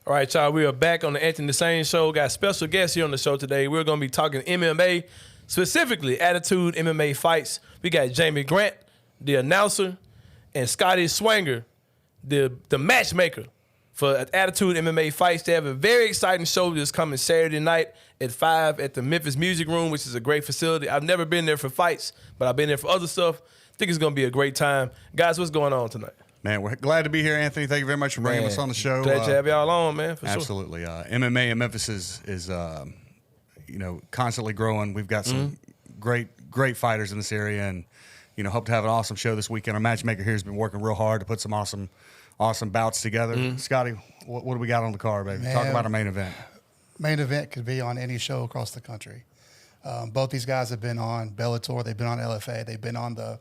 All right, y'all, we are back on the Anthony Sain Show. Got special guests here on the show today. We're going to be talking MMA, specifically Attitude MMA Fights. We got Jamie Grant, the announcer, and Scotty Swanger, the matchmaker for Attitude MMA Fights. They have a very exciting show that's coming Saturday night at 5 at the Memphis Music Room, which is a great facility. I've never been there for fights, but I've been there for other stuff. I think it's going to be a great time. Guys, what's going on tonight? Man, we're glad to be here, Anthony. Thank you very much for bringing us on the show. Glad to have y'all on, man. For absolutely. Sure. MMA in Memphis is constantly growing. We've got some great fighters in this area, and hope to have an awesome show this weekend. Our matchmaker here has been working real hard to put some awesome bouts together. Scotty, what do we got on the card, baby? Man, talk about our main event. Main event could be on any show across the country. Both these guys have been on Bellator. They've been on LFA. They've been on the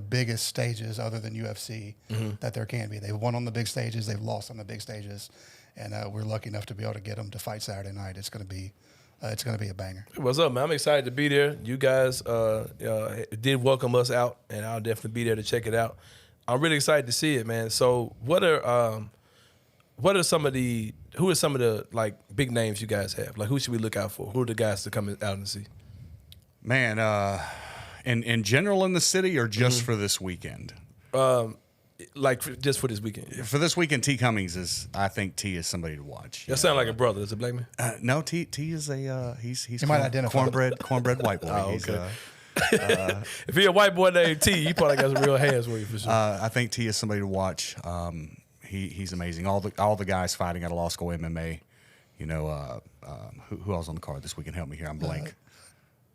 biggest stages other than UFC that there can be. They've won on the big stages. They've lost on the big stages, and we're lucky enough to be able to get them to fight Saturday night. It's going to be a banger. What's up, man? I'm excited to be there. You guys did welcome us out, and I'll definitely be there to check it out. I'm really excited to see it, man. So, who are some of the like big names you guys have? Like, who should we look out for? Who are the guys to come out and see? Man, in general in the city or just for this weekend? Just for this weekend. Yeah. For this weekend, T. Cummings I think T is somebody to watch. That sound like a brother. Is a black man? No, T is a he's might identify cornbred white boy. Oh, okay. If he a white boy named T, he probably got some real hands for you for sure. I think T is somebody to watch. He's amazing. All the guys fighting at a law school MMA. Who else on the card this weekend? Help me here. I'm blank.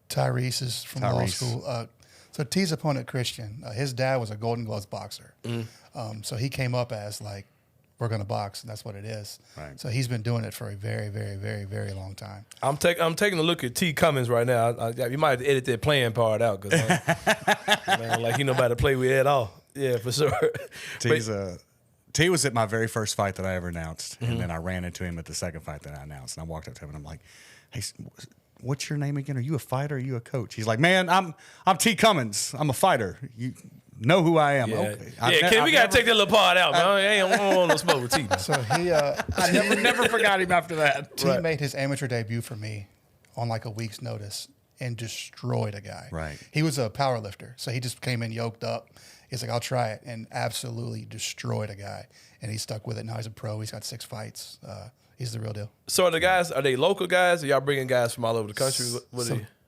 Tyrese is from law school. So T's opponent, Christian, his dad was a Golden Gloves boxer. So he came up as like, we're going to box, and that's what it is. Right. So he's been doing it for a very, very, very, very long time. I'm taking a look at T. Cummings right now. You might have to edit that playing part out because man, he know about to play with at all. Yeah, for sure. T was at my very first fight that I ever announced, and then I ran into him at the second fight that I announced, and I walked up to him and I'm like, hey, what's your name again? Are you a fighter? Are you a coach? He's like, man, I'm T. Cummings. I'm a fighter. You know who I am. Yeah, okay. We got to take that little part out, man. I don't want no smoke with T. So he, I never forgot him after that. T made his amateur debut for me on like a week's notice and destroyed a guy. Right. He was a power lifter, so he just came in yoked up. He's like, I'll try it, and absolutely destroyed a guy. And he stuck with it. Now he's a pro. He's got 6 fights. He's the real deal. So are they local guys? Or y'all bringing guys from all over the country?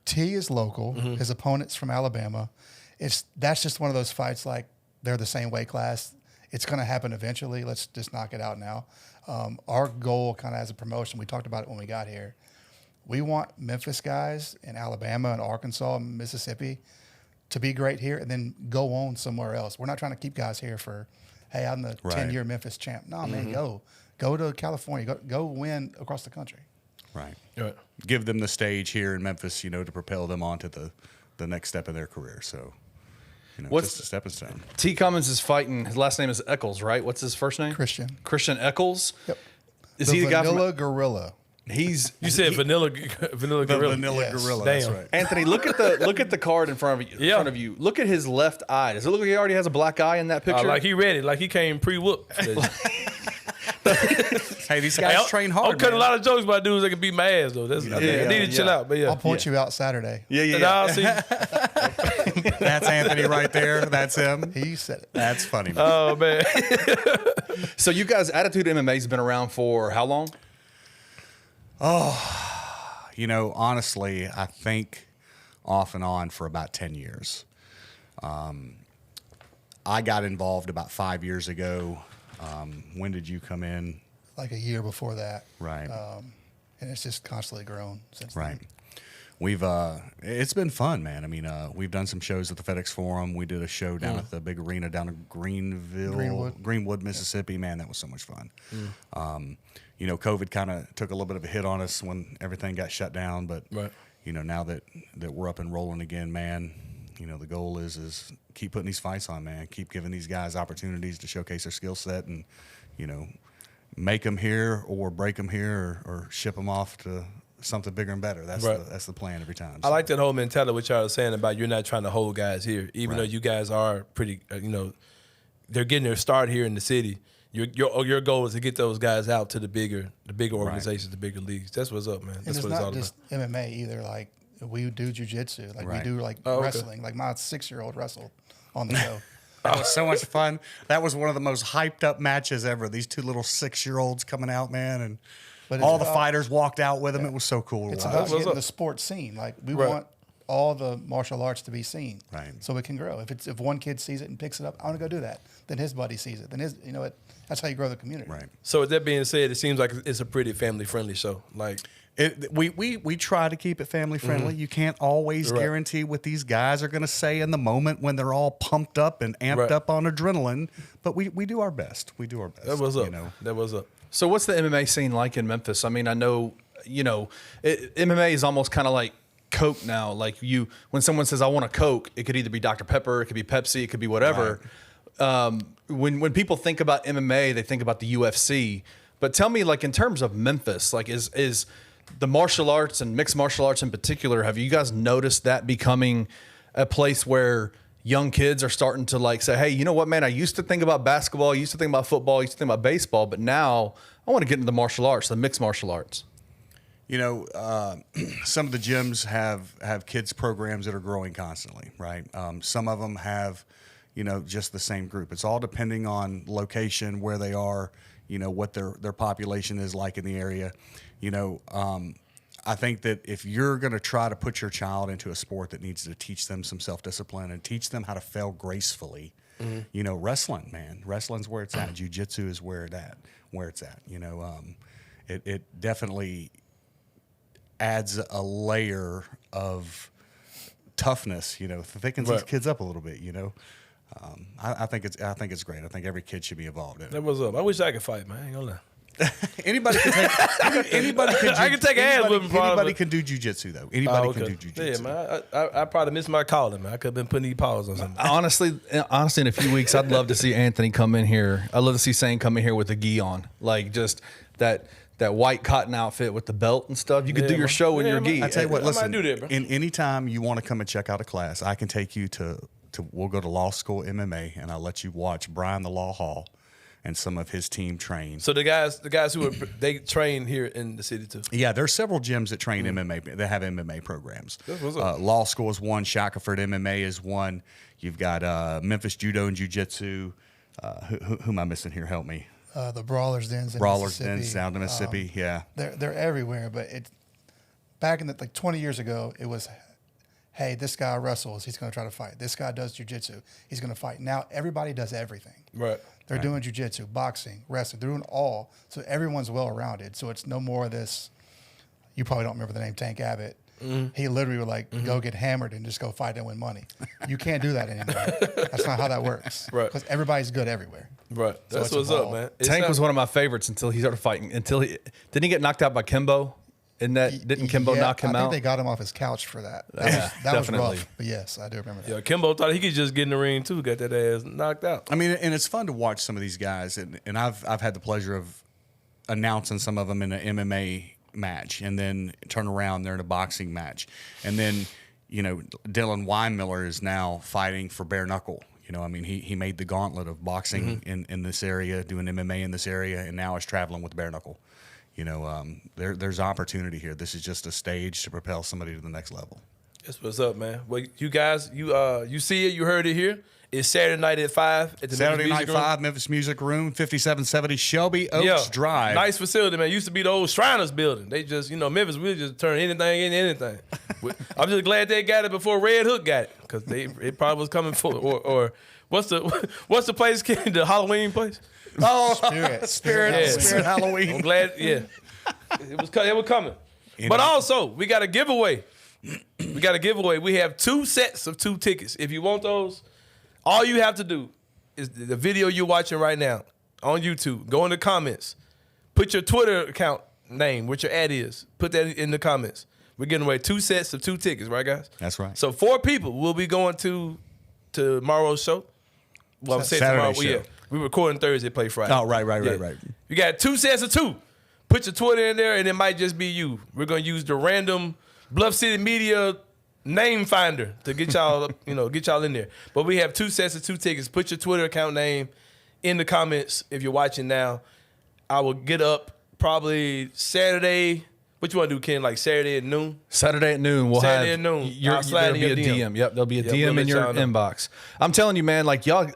T is local. His opponent's from Alabama. That's just one of those fights like they're the same weight class. It's going to happen eventually. Let's just knock it out now. Our goal kind of as a promotion, we talked about it when we got here. We want Memphis guys in Alabama and Arkansas and Mississippi to be great here and then go on somewhere else. We're not trying to keep guys here for, hey, I'm the 10-year Memphis champ. No, man, go to California. Go win across the country. Right. Give them the stage here in Memphis, to propel them on to the next step of their career. So, what's just a stepping stone. T. Cummings is fighting. His last name is Eccles, right? What's his first name? Christian Eccles. Yep. Is he the guy from Vanilla Gorilla? You said Vanilla Gorilla. Vanilla Yes. Gorilla. Damn. That's right. Anthony, look at the card in front of you. Look at his left eye. Does it look like he already has a black eye in that picture? Like he ready. Like he came pre-whoop. Hey, these guys train hard. I'm cutting a lot of jokes about dudes that can beat my ass though. I need to chill out. But I'll point you out Saturday. Yeah. See? That's Anthony right there. That's him. He said it. That's funny, man. Oh man. So you guys, Attitude MMA has been around for how long? Honestly, I think off and on for about 10 years. I got involved about 5 years ago. When did you come in? Like a year before that. Right. And it's just constantly grown since Right. then. We've it's been fun, man. I mean, we've done some shows at the FedEx Forum. We did a show down at the big arena down in Greenwood, Mississippi. Man, that was so much fun. COVID kind of took a little bit of a hit on us when everything got shut down, but now that we're up and rolling again, man, the goal is keep putting these fights on, man. Keep giving these guys opportunities to showcase their skill set and make them here or break them here or ship them off to something bigger and better. That's the plan every time. I like that whole mentality what y'all are saying about you're not trying to hold guys here, even though you guys are pretty, they're getting their start here in the city. your goal is to get those guys out to the bigger organizations, the bigger leagues. That's what's up, man. That's and what it's all about. It's not just MMA either. Like we do jujitsu, like we do like wrestling. Like my 6-year-old wrestled on the show. That was so much fun. That was one of the most hyped up matches ever. These 2 little 6-year-olds coming out, man, and all the fighters walked out with them. It was so cool. It's about getting the sports scene. Like we want all the martial arts to be seen, so it can grow. If one kid sees it and picks it up, I want to go do that. Then his buddy sees it. Then that's how you grow the community. Right. So with that being said, it seems like it's a pretty family friendly show. Like we try to keep it family friendly. You can't always guarantee what these guys are going to say in the moment when they're all pumped up and amped up on adrenaline, but we do our best. We do our best. That was up. That was up. So what's the MMA scene like in Memphis? I mean, I know, MMA is almost kind of like Coke now. Like when someone says, I want a Coke, it could either be Dr. Pepper, it could be Pepsi, it could be whatever. Right. When people think about MMA, they think about the UFC. But tell me, like, in terms of Memphis, like, is the martial arts and mixed martial arts in particular, have you guys noticed that becoming a place where young kids are starting to like say, hey, you know what, man, I used to think about basketball, I used to think about football, I used to think about baseball, but now I want to get into the martial arts, the mixed martial arts? Some of the gyms have kids programs that are growing constantly, right? Some of them have, just the same group. It's all depending on location, where they are, what their population is like in the area. I think that if you're going to try to put your child into a sport that needs to teach them some self-discipline and teach them how to fail gracefully, wrestling, man, wrestling's where it's at. Jiu-jitsu is where it's at. It definitely adds a layer of toughness, thickens these kids up a little bit, I think it's great. I think every kid should be involved in it. That was up. I wish I could fight, man. I ain't gonna lie. Anybody can take. I can take an ass with him. Anybody can do jujitsu though. Anybody can do jujitsu. Yeah, man. I probably missed my calling, man. I could have been putting these paws on something. Honestly, in a few weeks, I'd love to see Anthony come in here. I'd love to see Sain come in here with a gi on, like just that white cotton outfit with the belt and stuff. You could do your show in your gi. I tell you what, listen. I might do that, bro. Any time you want to come and check out a class, I can take you to. We'll go to Law School MMA, and I'll let you watch Brian the Law Hall and some of his team train. So the guys who they train here in the city too. Yeah, there's several gyms that train MMA. That have MMA programs. Law School is one. Shackelford MMA is one. You've got Memphis Judo and Jiu-Jitsu. Who am I missing here? Help me. The Brawlers Dens. Brawlers Dens down to Mississippi. Yeah, they're everywhere. But back in 20 years ago, it was, hey, this guy wrestles, he's going to try to fight. This guy does jiu-jitsu, he's going to fight. Now everybody does everything. Right. They're doing jiu-jitsu, boxing, wrestling. They're doing all. So everyone's well-rounded. So it's no more of this, you probably don't remember the name Tank Abbott. He literally would go get hammered and just go fight and win money. You can't do that anymore. That's not how that works. Right. Because everybody's good everywhere. Right. That's what's up, man. Tank was one of my favorites until he started fighting. Didn't he get knocked out by Kimbo? Didn't Kimbo knock him out? I think they got him off his couch for that. That was rough. But yes, I do remember that. Yeah, Kimbo thought he could just get in the ring too, got that ass knocked out. I mean, and it's fun to watch some of these guys, and I've had the pleasure of announcing some of them in an MMA match, and then turn around, they're in a boxing match, and then Dylan Weinmiller is now fighting for bare knuckle. I mean, he made the gauntlet of boxing in this area, doing MMA in this area, and now is traveling with bare knuckle. There's opportunity here. This is just a stage to propel somebody to the next level. That's what's up, man. Well, you guys, you see it, you heard it here. It's Saturday night at 5 at the Saturday Memphis night Music 5, Memphis Music Room, 5770 Shelby Oaks Drive. Nice facility, man. Used to be the old Shriners building. They just, Memphis, we just turn anything into anything. I'm just glad they got it before Red Hook got it, because it probably was coming full. Or what's the place? The Halloween place? Oh, Spirit Halloween. I'm glad, it was coming. But also, we got a giveaway. We have 2 sets of 2 tickets. If you want those, all you have to do is the video you're watching right now on YouTube. Go in the comments. Put your Twitter account name, what your ad is. Put that in the comments. We're giving away 2 sets of 2 tickets, right, guys? That's right. So 4 people will be going to tomorrow's show. Well, I'm saying Saturday tomorrow. show. We recording Thursday, play Friday. Oh, right. You got 2 sets of 2. Put your Twitter in there, and it might just be you. We're gonna use the random Bluff City Media name finder to get y'all, get y'all in there. But we have 2 sets of 2 tickets. Put your Twitter account name in the comments, if you're watching now, I will get up probably Saturday. What you want to do, Ken? Like Saturday at noon? Saturday at noon, Saturday at noon. There'll be a DM. Yep, there'll be a DM in your inbox. I'm telling you, man, like y'all,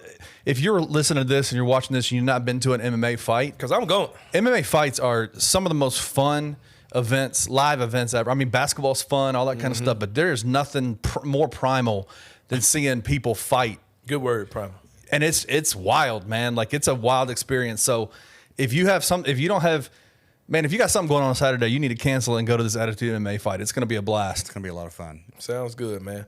if you're listening to this and you're watching this and you've not been to an MMA fight, because I'm going. MMA fights are some of the most fun events, live events ever. I mean, basketball's fun, all that kind of stuff, but there's nothing more primal than seeing people fight. Good word, primal. And it's wild, man. Like it's a wild experience. So if you got something going on Saturday, you need to cancel and go to this Attitude MMA fight. It's going to be a blast. It's going to be a lot of fun. Sounds good, man.